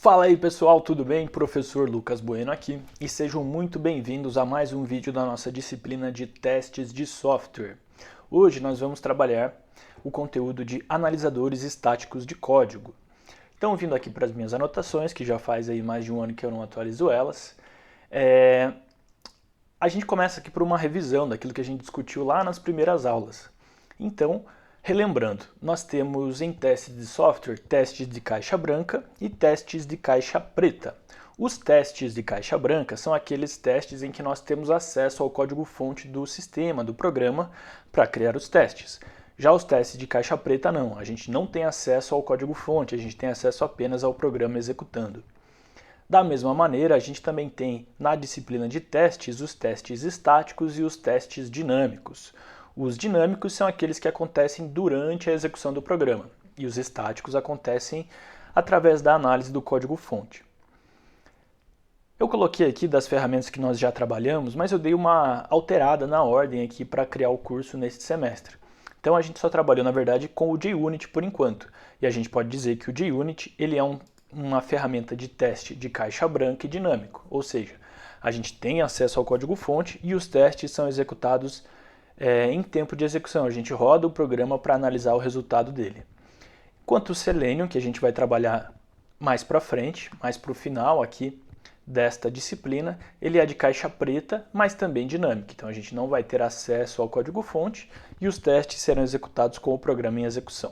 Fala aí pessoal, tudo bem? Professor Lucas Bueno aqui e sejam muito bem-vindos a mais um vídeo da nossa disciplina de testes de software. Hoje nós vamos trabalhar o conteúdo de analisadores estáticos de código. Então, vindo aqui para as minhas anotações, que já faz aí mais de um ano que eu não atualizo elas, a gente começa aqui por uma revisão daquilo que a gente discutiu lá nas primeiras aulas. Então, relembrando, nós temos em testes de software testes de caixa branca e testes de caixa preta. Os testes de caixa branca são aqueles testes em que nós temos acesso ao código-fonte do sistema, do programa, para criar os testes. Já os testes de caixa preta não, a gente não tem acesso ao código-fonte, a gente tem acesso apenas ao programa executando. Da mesma maneira, a gente também tem na disciplina de testes os testes estáticos e os testes dinâmicos. Os dinâmicos são aqueles que acontecem durante a execução do programa e os estáticos acontecem através da análise do código-fonte. Eu coloquei aqui das ferramentas que nós já trabalhamos, mas eu dei uma alterada na ordem aqui para criar o curso neste semestre. Então a gente só trabalhou, na verdade, com o JUnit por enquanto. E a gente pode dizer que o JUnit ele é uma ferramenta de teste de caixa branca e dinâmico, ou seja, a gente tem acesso ao código-fonte e os testes são executados em tempo de execução. A gente roda o programa para analisar o resultado dele. Quanto o Selenium, que a gente vai trabalhar mais para frente, mais para o final aqui desta disciplina, ele é de caixa preta, mas também dinâmico. Então a gente não vai ter acesso ao código-fonte e os testes serão executados com o programa em execução.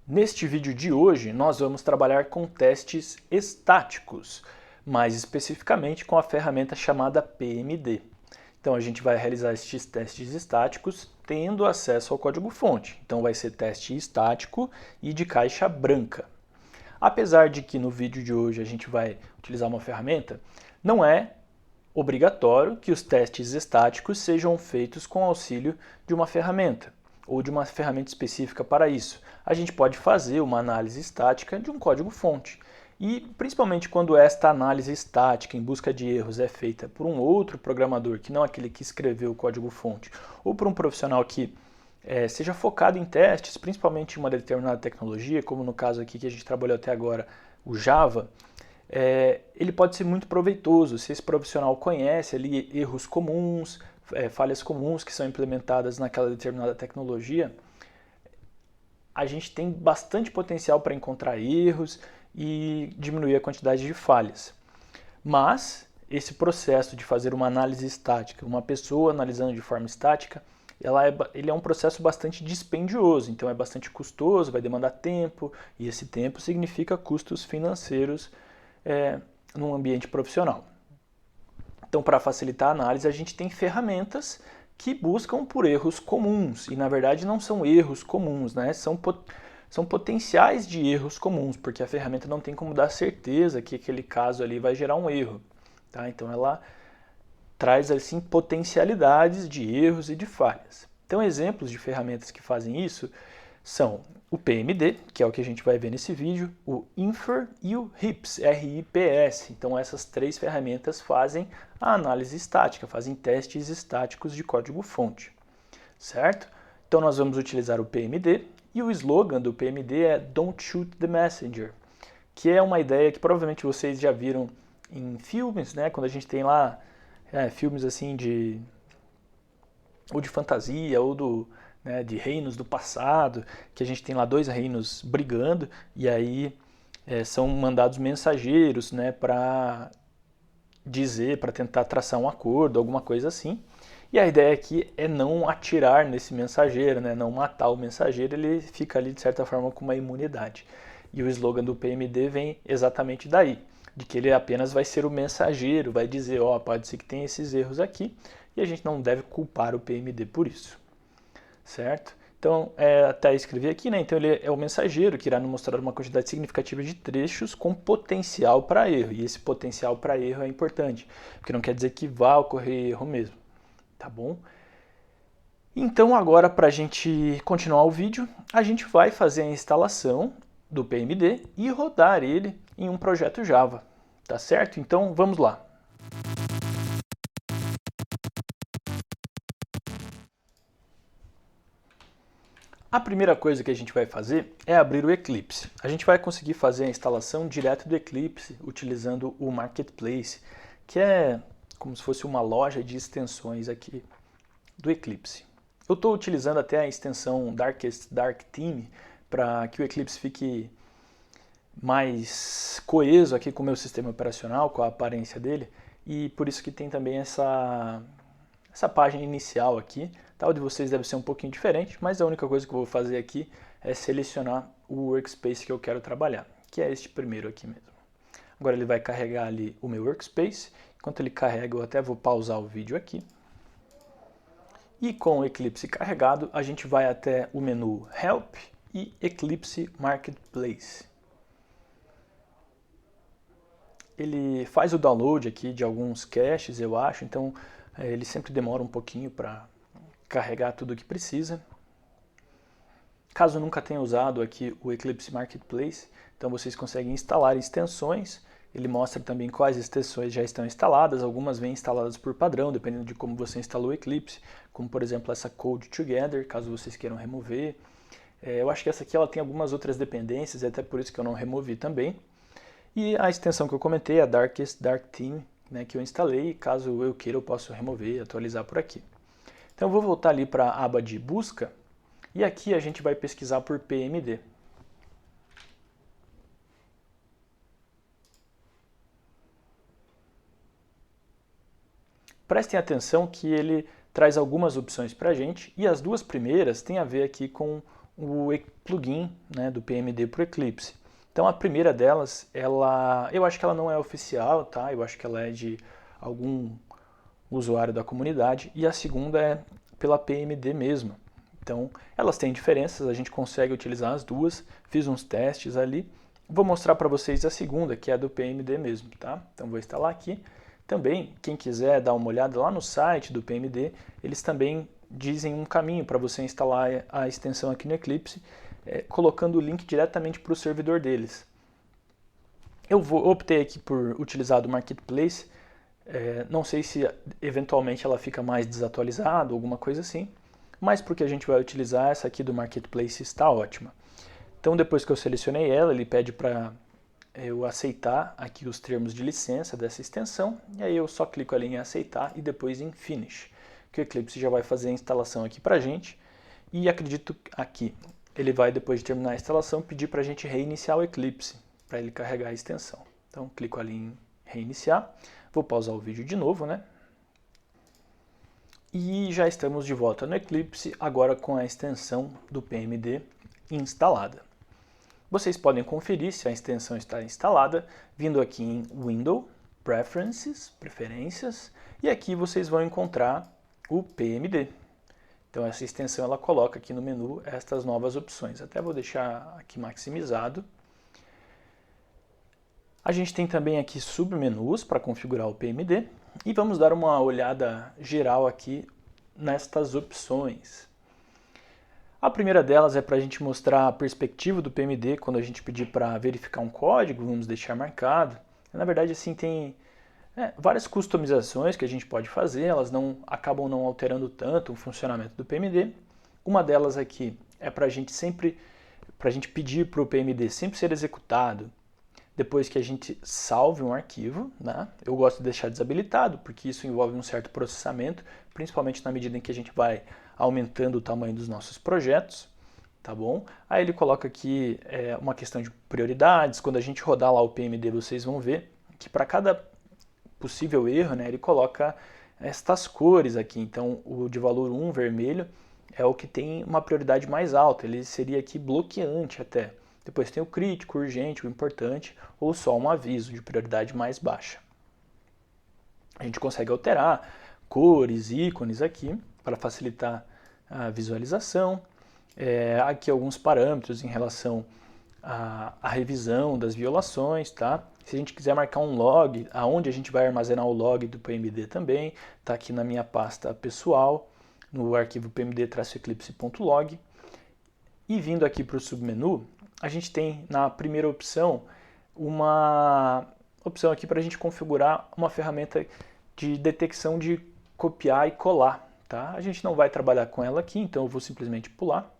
Neste vídeo de hoje, nós vamos trabalhar com testes estáticos, mais especificamente com a ferramenta chamada PMD. Então a gente vai realizar estes testes estáticos tendo acesso ao código-fonte. Então vai ser teste estático e de caixa branca. Apesar de que no vídeo de hoje a gente vai utilizar uma ferramenta, não é obrigatório que os testes estáticos sejam feitos com auxílio de uma ferramenta ou de uma ferramenta específica para isso. A gente pode fazer uma análise estática de um código-fonte. E principalmente quando esta análise estática em busca de erros é feita por um outro programador, que não aquele que escreveu o código-fonte, ou por um profissional que seja focado em testes, principalmente em uma determinada tecnologia, como no caso aqui que a gente trabalhou até agora, o Java, ele pode ser muito proveitoso se esse profissional conhece ali erros comuns, falhas comuns que são implementadas naquela determinada tecnologia. A gente tem bastante potencial para encontrar erros e diminuir a quantidade de falhas. Mas esse processo de fazer uma análise estática, uma pessoa analisando de forma estática, ele é um processo bastante dispendioso, então é bastante custoso, vai demandar tempo, e esse tempo significa custos financeiros num ambiente profissional. Então, para facilitar a análise, a gente tem ferramentas que buscam por erros comuns, e na verdade não são erros comuns, né? São potenciais de erros comuns, porque a ferramenta não tem como dar certeza que aquele caso ali vai gerar um erro. Tá? Então ela traz assim potencialidades de erros e de falhas. Então exemplos de ferramentas que fazem isso são o PMD, que é o que a gente vai ver nesse vídeo, o Infer e o RIPS, R-I-P-S. Então essas três ferramentas fazem a análise estática, fazem testes estáticos de código-fonte, certo? Então nós vamos utilizar o PMD e o slogan do PMD é Don't Shoot the Messenger, que é uma ideia que provavelmente vocês já viram em filmes, né? Quando a gente tem lá filmes assim ou de fantasia ou de reinos do passado, que a gente tem lá dois reinos brigando e aí são mandados mensageiros, né, para dizer, para tentar traçar um acordo, alguma coisa assim. E a ideia aqui é não atirar nesse mensageiro, né, não matar o mensageiro, ele fica ali de certa forma com uma imunidade. E o slogan do PMD vem exatamente daí, de que ele apenas vai ser o mensageiro, vai dizer, pode ser que tenha esses erros aqui, e a gente não deve culpar o PMD por isso, certo? Então, até escrevi aqui, né? Então ele é o mensageiro que irá nos mostrar uma quantidade significativa de trechos com potencial para erro. E esse potencial para erro é importante, porque não quer dizer que vá ocorrer erro mesmo, tá bom? Então agora, para a gente continuar o vídeo, a gente vai fazer a instalação do PMD e rodar ele em um projeto Java, tá certo? Então vamos lá. A primeira coisa que a gente vai fazer é abrir o Eclipse. A gente vai conseguir fazer a instalação direto do Eclipse utilizando o Marketplace, que é como se fosse uma loja de extensões aqui do Eclipse. Eu estou utilizando até a extensão Darkest Dark Theme para que o Eclipse fique mais coeso aqui com o meu sistema operacional, com a aparência dele, e por isso que tem também essa página inicial aqui. Tá? O de vocês deve ser um pouquinho diferente, mas a única coisa que eu vou fazer aqui é selecionar o workspace que eu quero trabalhar, que é este primeiro aqui mesmo. Agora ele vai carregar ali o meu workspace. Enquanto ele carrega, eu até vou pausar o vídeo aqui. E com o Eclipse carregado, a gente vai até o menu Help e Eclipse Marketplace. Ele faz o download aqui de alguns caches, eu acho, então ele sempre demora um pouquinho para carregar tudo o que precisa. Caso nunca tenha usado aqui o Eclipse Marketplace, então vocês conseguem instalar extensões. Ele mostra também quais extensões já estão instaladas, algumas vêm instaladas por padrão, dependendo de como você instalou o Eclipse, como por exemplo essa Code Together, caso vocês queiram remover. Eu acho que essa aqui ela tem algumas outras dependências, até por isso que eu não removi também. E a extensão que eu comentei, a Darkest Dark Theme, né, que eu instalei, caso eu queira eu posso remover e atualizar por aqui. Então eu vou voltar ali para a aba de busca, e aqui a gente vai pesquisar por PMD. Prestem atenção que ele traz algumas opções para a gente, e as duas primeiras têm a ver aqui com o plugin, né, do PMD para o Eclipse. Então a primeira delas, eu acho que ela não é oficial, tá? Eu acho que ela é de algum usuário da comunidade, e a segunda é pela PMD mesmo. Então elas têm diferenças, a gente consegue utilizar as duas, fiz uns testes ali. Vou mostrar para vocês a segunda, que é a do PMD mesmo, tá? Então vou instalar aqui. Também, quem quiser dar uma olhada lá no site do PMD, eles também dizem um caminho para você instalar a extensão aqui no Eclipse, colocando o link diretamente para o servidor deles. Eu optei aqui por utilizar do Marketplace, não sei se eventualmente ela fica mais desatualizada, alguma coisa assim, mas porque a gente vai utilizar essa aqui do Marketplace está ótima. Então depois que eu selecionei ela, ele pede para eu aceitar aqui os termos de licença dessa extensão, e aí eu só clico ali em aceitar e depois em Finish, que o Eclipse já vai fazer a instalação aqui para a gente, e acredito aqui, ele vai depois de terminar a instalação pedir para a gente reiniciar o Eclipse, para ele carregar a extensão. Então clico ali em reiniciar, vou pausar o vídeo de novo, né? E já estamos de volta no Eclipse, agora com a extensão do PMD instalada. Vocês podem conferir se a extensão está instalada, vindo aqui em Window, Preferências, e aqui vocês vão encontrar o PMD. Então essa extensão ela coloca aqui no menu estas novas opções. Até vou deixar aqui maximizado. A gente tem também aqui submenus para configurar o PMD, e vamos dar uma olhada geral aqui nestas opções. A primeira delas é para a gente mostrar a perspectiva do PMD quando a gente pedir para verificar um código, vamos deixar marcado. Na verdade, assim, tem várias customizações que a gente pode fazer, elas acabam não alterando tanto o funcionamento do PMD. Uma delas aqui é para a gente pedir para o PMD sempre ser executado depois que a gente salve um arquivo, né? Eu gosto de deixar desabilitado, porque isso envolve um certo processamento, principalmente na medida em que a gente vai aumentando o tamanho dos nossos projetos, tá bom? Aí ele coloca aqui uma questão de prioridades. Quando a gente rodar lá o PMD, vocês vão ver que para cada possível erro, né, ele coloca estas cores aqui. Então, o de valor 1, vermelho, é o que tem uma prioridade mais alta, ele seria aqui bloqueante até. Depois tem o crítico, o urgente, o importante, ou só um aviso de prioridade mais baixa. A gente consegue alterar cores, ícones aqui, para facilitar a visualização. Aqui alguns parâmetros em relação à revisão das violações, tá? Se a gente quiser marcar um log, aonde a gente vai armazenar o log do PMD também, está aqui na minha pasta pessoal, no arquivo pmd-eclipse.log. E vindo aqui para o submenu, a gente tem na primeira opção uma opção aqui para a gente configurar uma ferramenta de detecção de copiar e colar. Tá? A gente não vai trabalhar com ela aqui, então eu vou simplesmente pular.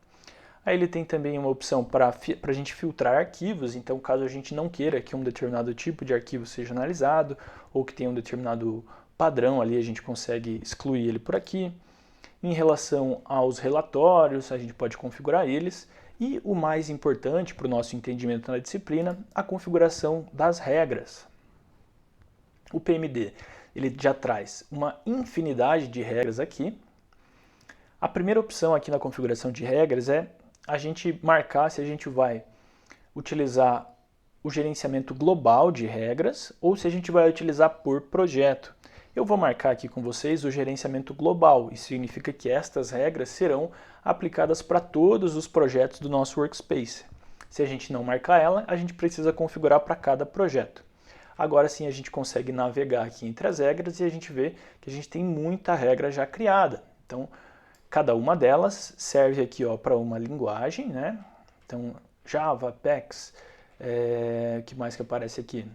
Aí ele tem também uma opção para a gente filtrar arquivos, então caso a gente não queira que um determinado tipo de arquivo seja analisado, ou que tenha um determinado padrão ali, a gente consegue excluir ele por aqui. Em relação aos relatórios, a gente pode configurar eles. E o mais importante para o nosso entendimento na disciplina, a configuração das regras. O PMD ele já traz uma infinidade de regras aqui. A primeira opção aqui na configuração de regras é a gente marcar se a gente vai utilizar o gerenciamento global de regras ou se a gente vai utilizar por projeto. Eu vou marcar aqui com vocês o gerenciamento global. Isso significa que estas regras serão aplicadas para todos os projetos do nosso workspace. Se a gente não marcar ela, a gente precisa configurar para cada projeto. Agora sim a gente consegue navegar aqui entre as regras e a gente vê que a gente tem muita regra já criada. Então, cada uma delas serve aqui para uma linguagem, né? Então, Java, Apex, o que mais que aparece aqui?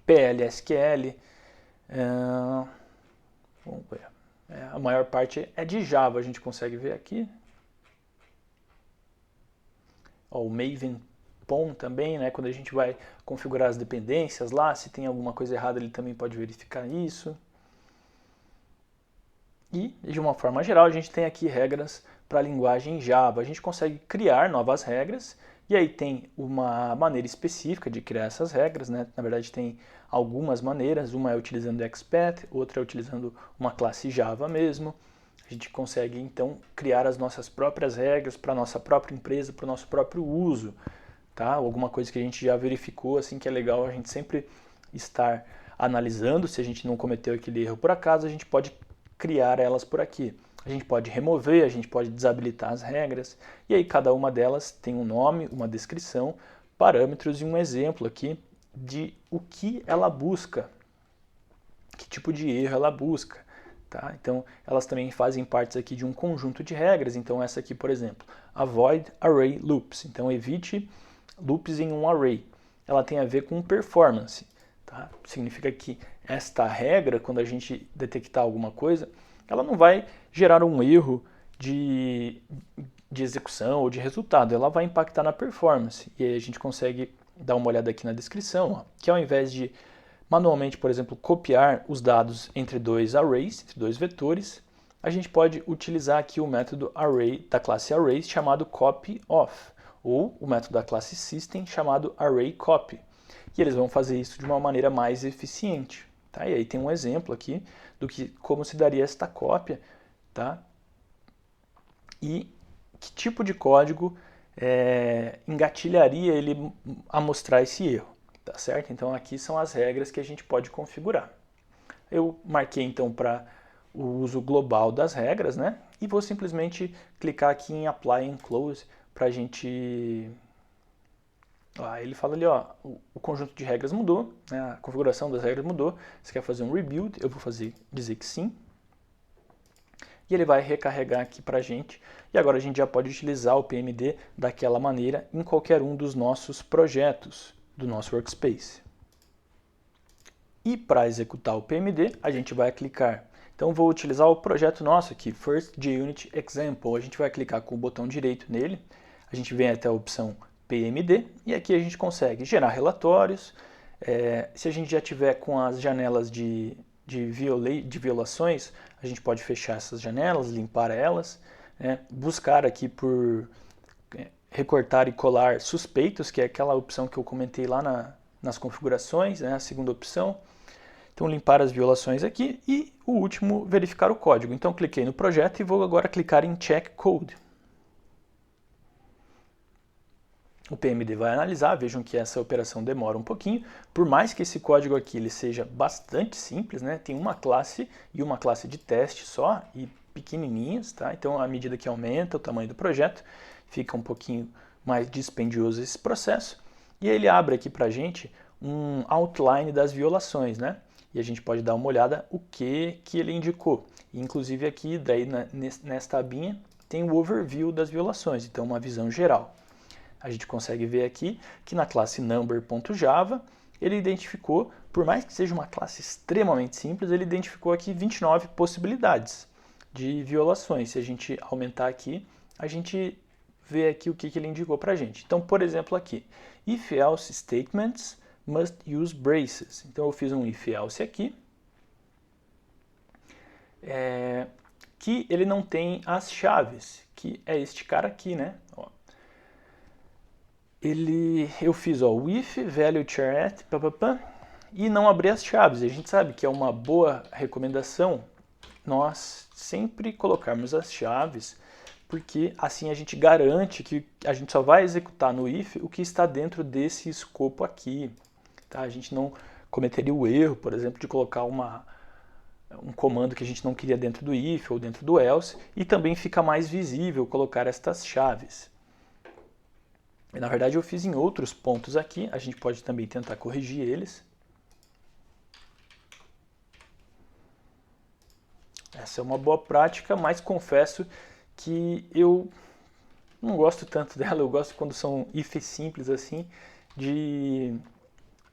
PL, SQL. Vamos ver. A maior parte é de Java, a gente consegue ver aqui. O Maven POM também, né? Quando a gente vai configurar as dependências lá, se tem alguma coisa errada, ele também pode verificar isso. E, de uma forma geral, a gente tem aqui regras para a linguagem Java. A gente consegue criar novas regras, e aí tem uma maneira específica de criar essas regras, né? Na verdade, tem algumas maneiras. Uma é utilizando o XPath, outra é utilizando uma classe Java mesmo. A gente consegue, então, criar as nossas próprias regras para a nossa própria empresa, para o nosso próprio uso. Tá? Alguma coisa que a gente já verificou, assim, que é legal a gente sempre estar analisando. Se a gente não cometeu aquele erro por acaso, a gente pode criar elas por aqui. A gente pode remover, a gente pode desabilitar as regras, e aí cada uma delas tem um nome, uma descrição, parâmetros e um exemplo aqui de o que ela busca, que tipo de erro ela busca. Tá? Então, elas também fazem parte aqui de um conjunto de regras. Então, essa aqui, por exemplo, avoid array loops. Então, evite loops em um array. Ela tem a ver com performance. Tá? Significa que esta regra, quando a gente detectar alguma coisa, ela não vai gerar um erro de execução ou de resultado. Ela vai impactar na performance. E aí a gente consegue dar uma olhada aqui na descrição, ó, que ao invés de manualmente, por exemplo, copiar os dados entre dois arrays, entre dois vetores, a gente pode utilizar aqui o método array da classe arrays chamado copyof, ou o método da classe system chamado arrayCopy. E eles vão fazer isso de uma maneira mais eficiente. Tá? E aí tem um exemplo aqui do que como se daria esta cópia, tá? E que tipo de código engatilharia ele a mostrar esse erro. Tá certo? Então aqui são as regras que a gente pode configurar. Eu marquei então para o uso global das regras, né? E vou simplesmente clicar aqui em Apply and Close para a gente... ele fala ali, ó, o conjunto de regras mudou, né? A configuração das regras mudou. Você quer fazer um rebuild? Eu vou dizer que sim. E ele vai recarregar aqui para a gente. E agora a gente já pode utilizar o PMD daquela maneira em qualquer um dos nossos projetos do nosso workspace. E para executar o PMD, a gente vai clicar. Então vou utilizar o projeto nosso aqui, First JUnit Example. A gente vai clicar com o botão direito nele, a gente vem até a opção PMD e aqui a gente consegue gerar relatórios. Se a gente já tiver com as janelas de violações, a gente pode fechar essas janelas, limpar elas, né? Buscar aqui por recortar e colar suspeitos, que é aquela opção que eu comentei lá nas configurações, né? A segunda opção. Então, limpar as violações aqui e o último, verificar o código. Então, cliquei no projeto e vou agora clicar em Check Code. O PMD vai analisar, vejam que essa operação demora um pouquinho, por mais que esse código aqui ele seja bastante simples, né? Tem uma classe e uma classe de teste só, e pequenininhas, tá? Então, à medida que aumenta o tamanho do projeto, fica um pouquinho mais dispendioso esse processo. E ele abre aqui para a gente um outline das violações, né? E a gente pode dar uma olhada o que ele indicou. E, inclusive aqui, daí nesta abinha, tem o overview das violações, então uma visão geral. A gente consegue ver aqui que na classe number.java ele identificou, por mais que seja uma classe extremamente simples, ele identificou aqui 29 possibilidades de violações. Se a gente aumentar aqui, a gente ver aqui o que ele indicou para a gente. Então, por exemplo, aqui, if-else statements must use braces. Então, eu fiz um if-else aqui, que ele não tem as chaves, que é este cara aqui, né? Ó. Eu fiz o if, value char@, e não abri as chaves. A gente sabe que é uma boa recomendação nós sempre colocarmos as chaves, porque assim a gente garante que a gente só vai executar no if o que está dentro desse escopo aqui. Tá? A gente não cometeria o erro, por exemplo, de colocar um comando que a gente não queria dentro do if ou dentro do else, e também fica mais visível colocar estas chaves. E, na verdade eu fiz em outros pontos aqui, a gente pode também tentar corrigir eles. Essa é uma boa prática, mas confesso que eu não gosto tanto dela, eu gosto quando são ifs simples assim, de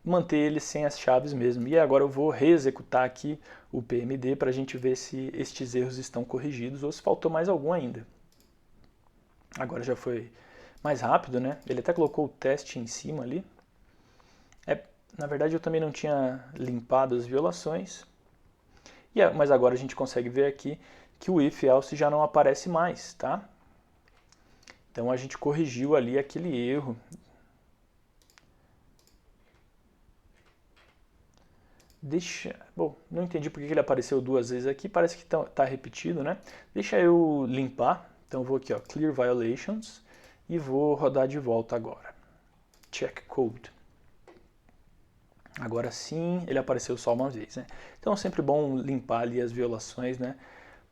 manter eles sem as chaves mesmo. E agora eu vou reexecutar aqui o PMD para a gente ver se estes erros estão corrigidos ou se faltou mais algum ainda. Agora já foi mais rápido, né? Ele até colocou o teste em cima ali. Na verdade eu também não tinha limpado as violações. Mas agora a gente consegue ver aqui que o if-else já não aparece mais, tá? Então a gente corrigiu ali aquele erro. Bom, não entendi porque ele apareceu duas vezes aqui, parece que está repetido, né? Deixa eu limpar. Então eu vou aqui, ó, Clear Violations, e vou rodar de volta agora. Check Code. Agora sim, ele apareceu só uma vez, né? Então é sempre bom limpar ali as violações, né?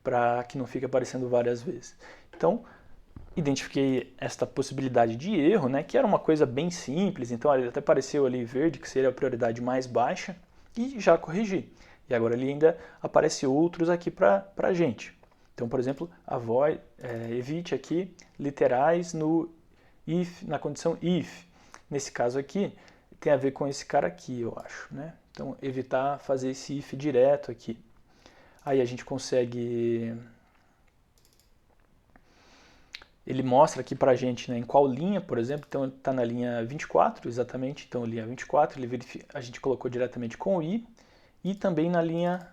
Para que não fique aparecendo várias vezes. Então, identifiquei esta possibilidade de erro, né? Que era uma coisa bem simples, então ele até apareceu ali verde, que seria a prioridade mais baixa, e já corrigi. E agora ele ainda aparece outros aqui para a gente. Então, por exemplo, evite aqui literais no if, na condição if. Nesse caso aqui, tem a ver com esse cara aqui, eu acho, né? Então, evitar fazer esse if direto aqui. Aí a gente consegue... Ele mostra aqui pra gente, né, em qual linha, por exemplo. Então, está na linha 24, exatamente. Então, linha 24, a gente colocou diretamente com o i. E também na linha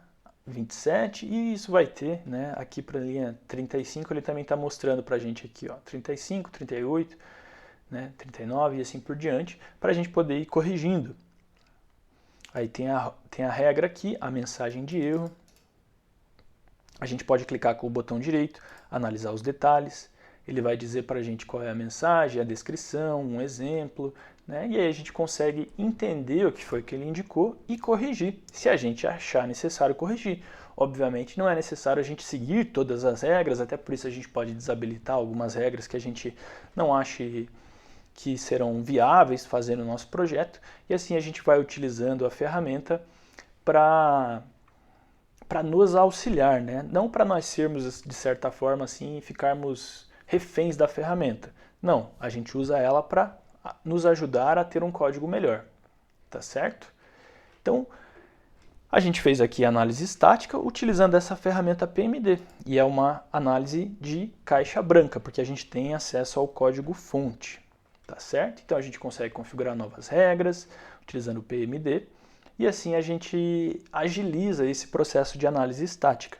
27. E isso vai ter, né, aqui para a linha 35, ele também está mostrando pra gente aqui, ó, 35, 38... Né, 39 e assim por diante, para a gente poder ir corrigindo. Aí tem a regra aqui, a mensagem de erro. A gente pode clicar com o botão direito, analisar os detalhes. Ele vai dizer para a gente qual é a mensagem, a descrição, um exemplo, né, e aí a gente consegue entender o que foi que ele indicou e corrigir, se a gente achar necessário corrigir. Obviamente não é necessário a gente seguir todas as regras, até por isso a gente pode desabilitar algumas regras que a gente não ache que serão viáveis fazer no nosso projeto, e assim a gente vai utilizando a ferramenta para nos auxiliar, né? Não para nós sermos, de certa forma, assim, ficarmos reféns da ferramenta. Não, a gente usa ela para nos ajudar a ter um código melhor, tá certo? Então, a gente fez aqui a análise estática utilizando essa ferramenta PMD, e é uma análise de caixa branca, porque a gente tem acesso ao código fonte. Tá certo? Então a gente consegue configurar novas regras utilizando o PMD e assim a gente agiliza esse processo de análise estática.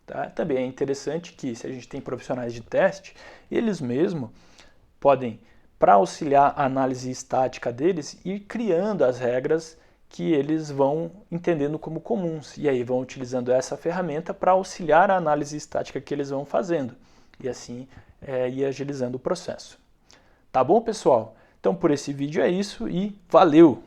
Tá? Também é interessante que se a gente tem profissionais de teste, eles mesmos podem, para auxiliar a análise estática deles, ir criando as regras que eles vão entendendo como comuns e aí vão utilizando essa ferramenta para auxiliar a análise estática que eles vão fazendo e assim ir agilizando o processo. Tá bom, pessoal? Então por esse vídeo é isso e valeu!